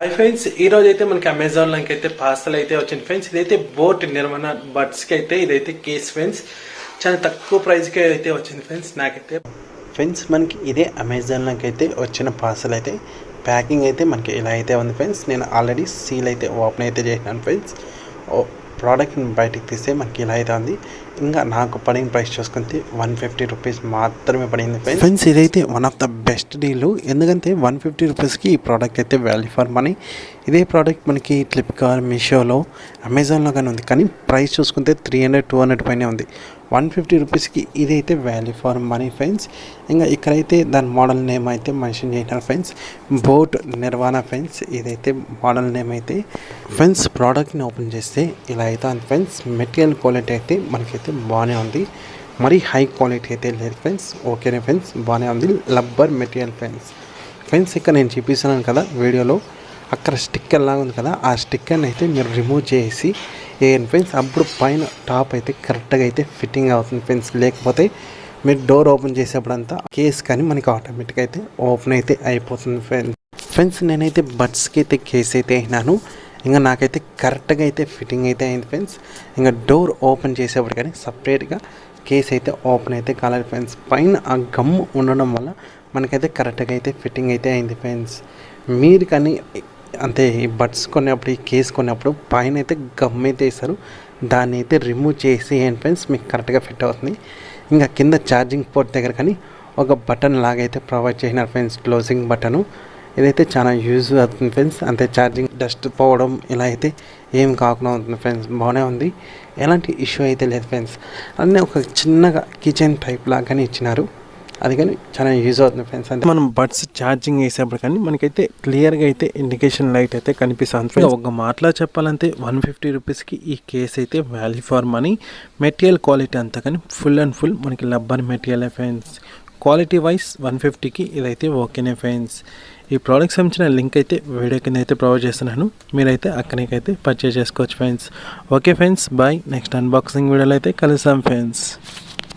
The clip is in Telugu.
హాయ్ ఫ్రెండ్స్, ఈ రోజు అయితే మనకి అమెజాన్ లోకి అయితే పార్సల్ అయితే వచ్చింది ఫ్రెండ్స్. ఇదైతే బోట్ నిర్మాణ బడ్స్ కి అయితే ఇదైతే కేస్ ఫ్రెండ్స్. చాలా తక్కువ ప్రైస్ కి అయితే వచ్చింది ఫ్రెండ్స్. నాకైతే ఫ్రెండ్స్ మనకి ఇదే అమెజాన్ లోకి అయితే వచ్చిన పార్సల్ అయితే ప్యాకింగ్ అయితే మనకి ఇలా అయితే ఉంది ఫ్రెండ్స్. నేను ఆల్రెడీ సీల్ అయితే ఓపెన్ అయితే చేసినాను ఫ్రెండ్స్. ప్రోడక్ట్ని బయటికి తీస్తే మనకి ఇలా అయితే ఉంది. ఇంకా నాకు పడిన ప్రైస్ చూసుకుంటే 150 రూపీస్ మాత్రమే పడింది ఫ్రెండ్స్. ఇదైతే one of the best deal. ఎందుకంటే 150 రూపీస్కి ఈ ప్రోడక్ట్ అయితే వాల్యూ ఫర్ మనీ. ఇదే ప్రోడక్ట్ మనకి ఫ్లిప్కార్ట్, మీషోలో, అమెజాన్లో కానీ ఉంది. కానీ ప్రైస్ చూసుకుంటే 300-200 పైనే ఉంది. 150 రూపీస్కి ఇదైతే వాల్యూ ఫర్ మనీ ఫ్రెండ్స్. ఇంకా ఇక్కడైతే దాని మోడల్ నేమ్ అయితే మెన్షన్ చేసినారు ఫ్రెండ్స్. బోట్ నిర్వాణ ఫ్రెండ్స్. ఇదైతే మోడల్ నేమ్ అయితే ఫ్రెండ్స్. ప్రోడక్ట్ని ఓపెన్ చేస్తే ఇలా అయితే ఉంది ఫ్రెండ్స్. మెటీరియల్ క్వాలిటీ అయితే మనకైతే బాగానే ఉంది. మరీ హై క్వాలిటీ అయితే లేదు ఫ్రెండ్స్. ఓకేనే ఫ్రెండ్స్, బాగానే ఉంది. రబ్బర్ మెటీరియల్ ఫ్రెండ్స్ ఇక్కడ నేను చూపిస్తున్నాను కదా వీడియోలో, అక్కడ స్టిక్కర్ లాగా ఉంది కదా, ఆ స్టిక్కర్ని అయితే మీరు రిమూవ్ చేసి వేయండి ఫ్రెండ్స్. అప్పుడు పైన టాప్ అయితే కరెక్ట్గా అయితే ఫిట్టింగ్ అవుతుంది ఫ్రెండ్స్. లేకపోతే మీరు డోర్ ఓపెన్ చేసేప్పుడంతా కేస్ కానీ మనకి ఆటోమేటిక్గా అయితే ఓపెన్ అయితే అయిపోతుంది ఫ్రెండ్స్. నేనైతే బడ్స్కి అయితే కేస్ అయితే అయినాను. ఇంకా నాకైతే కరెక్ట్గా అయితే ఫిట్టింగ్ అయితే అయింది ఫ్రెండ్స్. ఇంకా డోర్ ఓపెన్ చేసేప్పుడు కానీ సపరేట్గా కేస్ అయితే ఓపెన్ అయితే కాలేదు ఫ్రెండ్స్. పైన ఆ గమ్ ఉండడం వల్ల మనకైతే కరెక్ట్గా అయితే ఫిట్టింగ్ అయితే అయింది ఫ్రెండ్స్. మీరు కానీ అంతే, ఈ బడ్స్ కొన్నప్పుడు, ఈ కేస్ కొన్నప్పుడు పైన అయితే గమ్ అయితే వేస్తారు. దాన్ని అయితే రిమూవ్ చేసి ఏంటి ఫ్రెండ్స్ మీకు కరెక్ట్గా ఫిట్ అవుతుంది. ఇంకా కింద ఛార్జింగ్ పోర్ట్ దగ్గర కానీ ఒక బటన్ లాగా అయితే ప్రొవైడ్ చేసినారు ఫ్రెండ్స్, క్లోజింగ్ బటను. ఇదైతే చాలా యూజ్ అవుతుంది ఫ్రెండ్స్. అంతే ఛార్జింగ్ డస్ట్ పోవడం ఇలా అయితే ఏం కాకుండా ఉంటుంది ఫ్రెండ్స్. బాగానే ఉంది, ఎలాంటి ఇష్యూ అయితే లేదు ఫ్రెండ్స్. అన్నీ ఒక చిన్నగా కిచెన్ టైప్ లాగానే ఇచ్చినారు. అది కానీ చాలా యూజ్ అవుతుంది ఫ్రెండ్స్. అంటే మనం బడ్స్ ఛార్జింగ్ వేసేప్పుడు కానీ మనకైతే క్లియర్గా అయితే ఇండికేషన్ లైట్ అయితే కనిపిస్తుంది ఫ్రెండ్స్. ఒక మాటలా చెప్పాలంటే 150 రూపీస్కి ఈ కేస్ అయితే value for money. Material quality అంతా కానీ ఫుల్ అండ్ ఫుల్ మనకి rubber material friends. Quality wise 150కి ఇదైతే ఓకేనే ఫ్రెండ్స్. ఈ ప్రోడక్ట్స్ సంబంధించిన లింక్ అయితే వీడియో కింద అయితే ప్రొవైడ్ చేస్తున్నాను. మీరైతే అక్కడికైతే పర్చేస్ చేసుకోవచ్చు friends. Okay friends, bye. Next unboxing వీడియోలో అయితే కలుస్తాం ఫ్రెండ్స్.